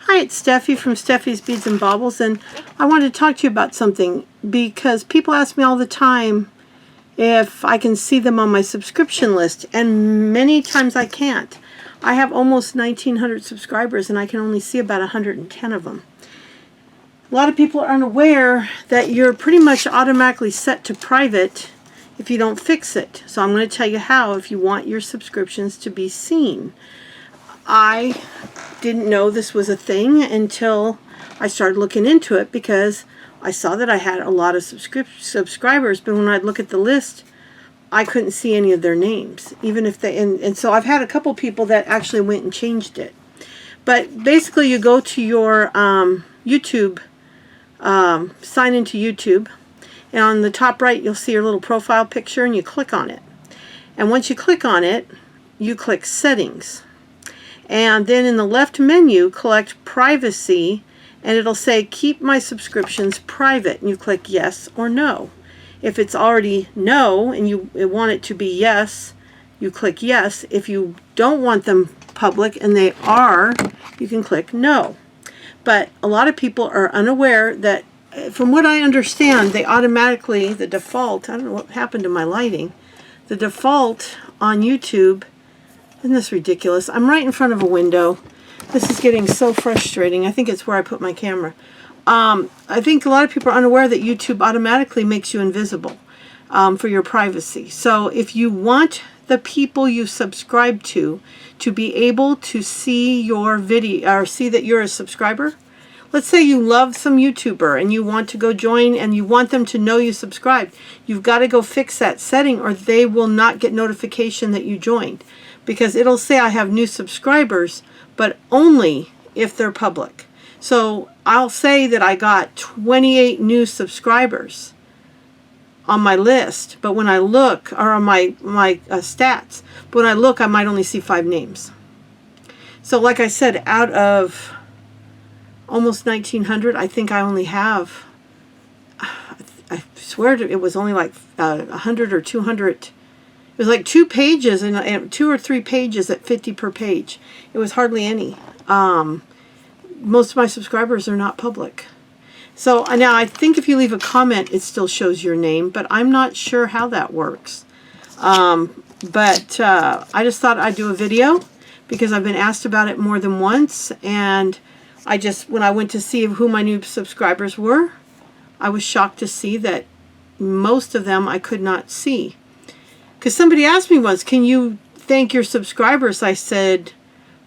Hi, it's Steffi from Steffi's Beads and Baubles, and I wanted to talk to you about something because people ask me all the time if I can see them on my subscription list, and many times I can't. I have almost 1,900 subscribers and I can only see about 110 of them. A lot of people are unaware that you're pretty much automatically set to private if you don't fix it. So I'm going to tell you how if you want your subscriptions to be seen. I didn't know this was a thing until I started looking into it because I saw that I had a lot of subscribers, but when I'd look at the list, I couldn't see any of their names, even if they, and so I've had a couple people that actually went and changed it. But basically you go to your YouTube, sign into YouTube, and on the top right you'll see your little profile picture and you click on it. And once you click on it, you click Settings. And then in the left menu, select Privacy, and it'll say Keep My Subscriptions Private. And you click Yes or No. If it's already No and you want it to be Yes, you click Yes. If you don't want them public and they are, you can click No. But a lot of people are unaware that, from what I understand, they automatically, the default, I don't know what happened to my lighting, the default on YouTube. Isn't this ridiculous? I'm right in front of a window. This is getting so frustrating. I think it's where I put my camera. I think a lot of people are unaware that YouTube automatically makes you invisible for your privacy. So if you want the people you subscribe to be able to see your video or see that you're a subscriber, let's say you love some YouTuber and you want to go join and you want them to know you subscribed, you've got to go fix that setting or they will not get notification that you joined. Because it'll say I have new subscribers, but only if they're public. So I'll say that I got 28 new subscribers on my list, but when I look, or on my stats, but when I look, I might only see 5 names. So like I said, out of almost 1,900, I think I only have, I swear it was only like 100 or 200. It was like 2 pages and 2 or 3 pages at 50 per page. It was hardly any. Most of my subscribers are not public. So now I think if you leave a comment, it still shows your name, but I'm not sure how that works. I just thought I'd do a video because I've been asked about it more than once, and when I went to see who my new subscribers were, I was shocked to see that most of them I could not see. Because somebody asked me once, can you thank your subscribers? I said,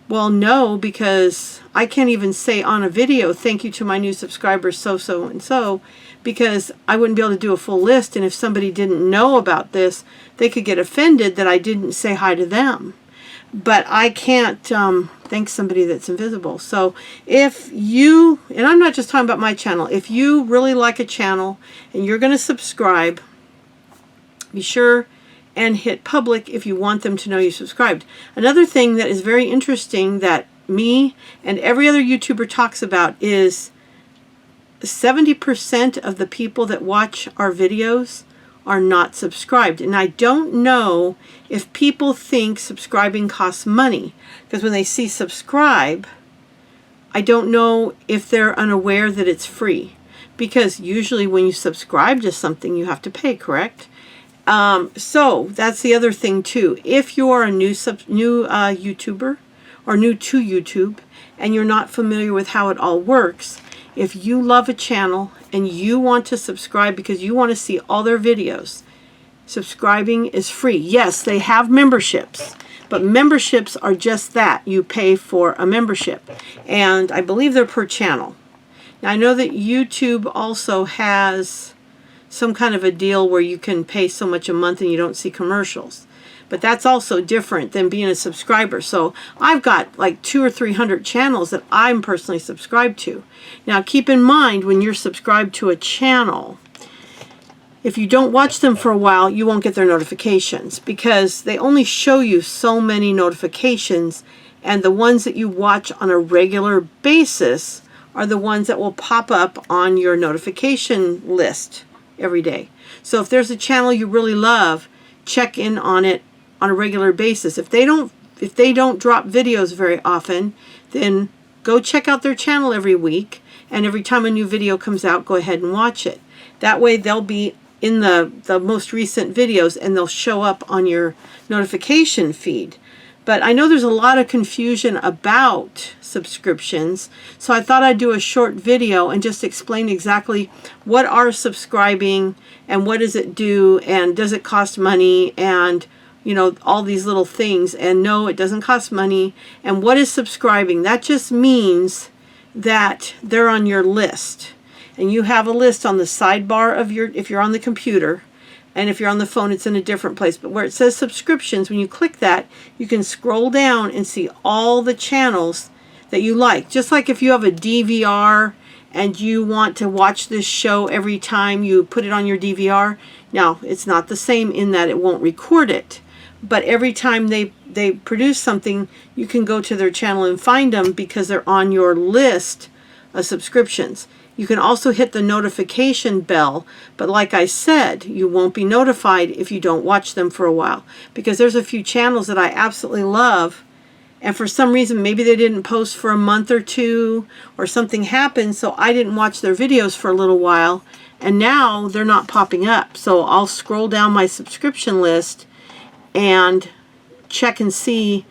well, no, because I can't even say on a video, thank you to my new subscribers, so and so, because I wouldn't be able to do a full list. And if somebody didn't know about this, they could get offended that I didn't say hi to them. But I can't thank somebody that's invisible. So if you, and I'm not just talking about my channel, if you really like a channel and you're going to subscribe, be sure and hit public if you want them to know you subscribed. Another thing that is very interesting that me and every other YouTuber talks about is 70% of the people that watch our videos are not subscribed. And I don't know if people think subscribing costs money, because when they see subscribe, I don't know if they're unaware that it's free, because usually when you subscribe to something you have to pay, correct? So that's the other thing too. If you're a new YouTuber or new to YouTube and you're not familiar with how it all works, if you love a channel and you want to subscribe because you want to see all their videos, subscribing is free. Yes, they have memberships, but memberships are just that. You pay for a membership, and I believe they're per channel. Now I know that YouTube also has some kind of a deal where you can pay so much a month and you don't see commercials. But that's also different than being a subscriber. So I've got like 200 or 300 channels that I'm personally subscribed to. Now keep in mind, when you're subscribed to a channel, if you don't watch them for a while, you won't get their notifications because they only show you so many notifications, and the ones that you watch on a regular basis are the ones that will pop up on your notification list every day. So if there's a channel you really love, check in on it on a regular basis. If they don't drop videos very often, then go check out their channel every week, and every time a new video comes out, go ahead and watch it. That way they'll be in the most recent videos, and they'll show up on your notification feed. But I know there's a lot of confusion about subscriptions, so I thought I'd do a short video and just explain exactly what are subscribing and what does it do and does it cost money and, you know, all these little things. And no, it doesn't cost money. And what is subscribing? That just means that they're on your list. And you have a list on the sidebar of your, if you're on the computer, and if you're on the phone, it's in a different place. But where it says subscriptions, when you click that, you can scroll down and see all the channels that you like. Just like if you have a DVR and you want to watch this show every time you put it on your DVR. Now, it's not the same in that it won't record it. But every time they produce something, you can go to their channel and find them because they're on your list of subscriptions. You can also hit the notification bell, but like I said, you won't be notified if you don't watch them for a while, because there's a few channels that I absolutely love, and for some reason maybe they didn't post for a month or two, or something happened, so I didn't watch their videos for a little while, and now they're not popping up. So I'll scroll down my subscription list and check and see.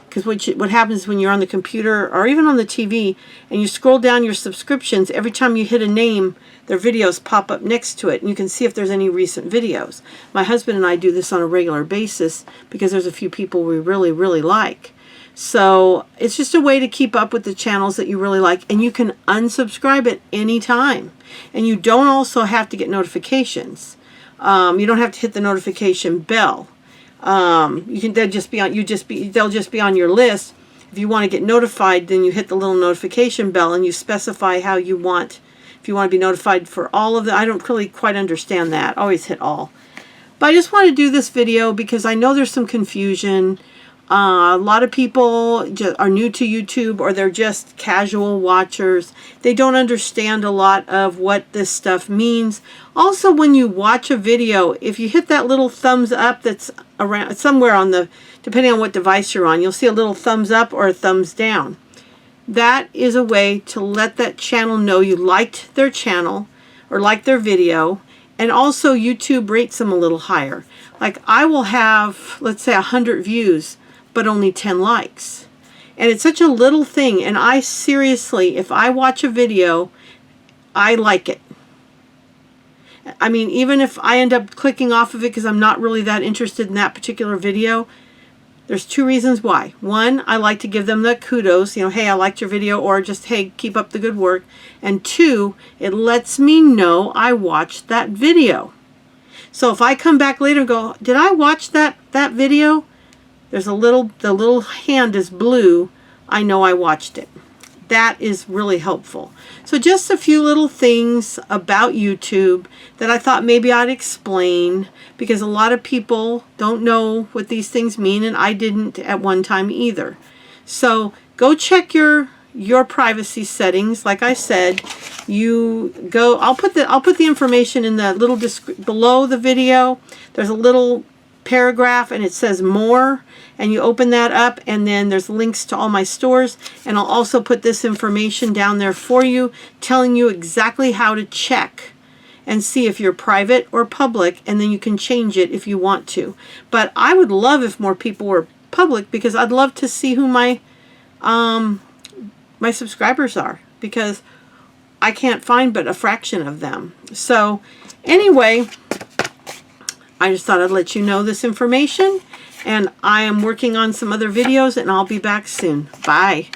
Because what happens when you're on the computer or even on the TV and you scroll down your subscriptions, every time you hit a name, their videos pop up next to it, and you can see if there's any recent videos. My husband and I do this on a regular basis because there's a few people we really, really like. So it's just a way to keep up with the channels that you really like, and you can unsubscribe at any time. And you don't also have to get notifications. You don't have to hit the notification bell. They'll just be on your list. If you want to get notified, then you hit the little notification bell and you specify how you want. If you want to be notified for all of them, I don't really quite understand that. Always hit all. But I just want to do this video because I know there's some confusion. A lot of people are new to YouTube, or they're just casual watchers. They don't understand a lot of what this stuff means. Also, when you watch a video, if you hit that little thumbs up that's around somewhere on the, depending on what device you're on, you'll see a little thumbs up or a thumbs down. That is a way to let that channel know you liked their channel or liked their video. And also YouTube rates them a little higher. Like I will have, let's say 100 views, but only 10 likes. And it's such a little thing, and I seriously, if I watch a video, I like it. I mean, even if I end up clicking off of it because I'm not really that interested in that particular video, there's two reasons why. One, I like to give them the kudos, you know, hey, I liked your video, or just, hey, keep up the good work. And two, it lets me know I watched that video. So if I come back later and go, did I watch that video? There's the little hand is blue. I know I watched it. That is really helpful. So just a few little things about YouTube that I thought maybe I'd explain, because a lot of people don't know what these things mean, and I didn't at one time either. So go check your privacy settings. Like I said, you go. I'll put the information in the little below the video. There's a little paragraph and it says more, and you open that up, and then there's links to all my stores, and I'll also put this information down there for you, telling you exactly how to check and see if you're private or public, and then you can change it if you want to. But I would love if more people were public, because I'd love to see who my my subscribers are, because I can't find but a fraction of them. So anyway, I just thought I'd let you know this information, and I am working on some other videos, and I'll be back soon. Bye.